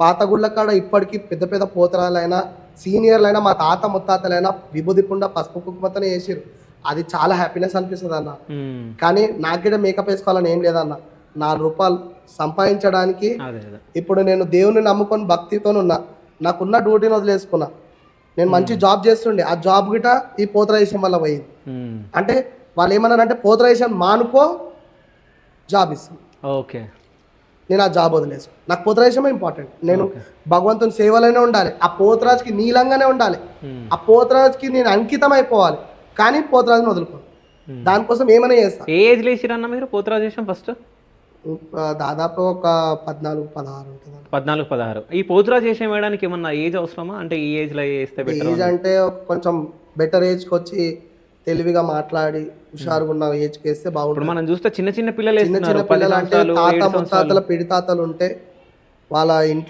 పాత గుళ్ళ కాడ ఇప్పటికీ పెద్ద పెద్ద పోతరాలైనా సీనియర్లైనా మా తాత ముత్తాతలైనా విభూది కుండ పసుపు కుంకుమతోనే వేసిర్రు. అది చాలా హ్యాపీనెస్ అనిపిస్తుంది అన్న. కానీ నాకు కూడా మేకప్ వేసుకోవాలని ఏం లేదన్న. రూ. 4 సంపాదించడానికి ఇప్పుడు నేను దేవుని నమ్ముకొని భక్తితో ఉన్నా. నాకున్న డ్యూటీని వదిలేసుకున్నా. నేను మంచి జాబ్ చేస్తుండే, ఆ జాబ్ గిట ఈ పోతరాజేషన్ వల్ల పోయింది. అంటే వాళ్ళు ఏమన్నారంటే పోతరాజేషన్ మానుకో, జాబ్ ఇస్తాను. ఓకే, నేను ఆ జాబ్ వదిలేసు. నాకు పోతరాజేషమే ఇంపార్టెంట్. నేను భగవంతుని సేవలోనే ఉండాలి, ఆ పోతరాజుకి నీలంగానే ఉండాలి, ఆ పోతరాజుకి నేను అంకితం అయిపోవాలి. కానీ పోతరాజుని వదులుకోను, దానికోసం ఏమైనా చేస్తా. ఏ ఏజ్లో వేసిరన్న మీరు పోతరాజేషన్ ఫస్ట్? దాదాపు ఒక 14-16 ఉంటుంది. 14-16. ఈ పోతరాజేషన్ వేయడానికి ఏమన్నా ఏజ్ అవసరమా? అంటే ఈ ఏజ్లో వేస్తే ఏజ్ అంటే కొంచెం బెటర్ ఏజ్కి వచ్చి తెలివిగా మాట్లాడి హుషారుగా ఉన్న ఏజ్కి వేస్తే బాగుంటుంది. మనం చూస్తే చిన్న చిన్న పిల్లలు చిన్న చిన్న పిల్లలు అంటే తాత ముత్తాతల పిడితాతలు ఉంటే వాళ్ళ ఇంట్లో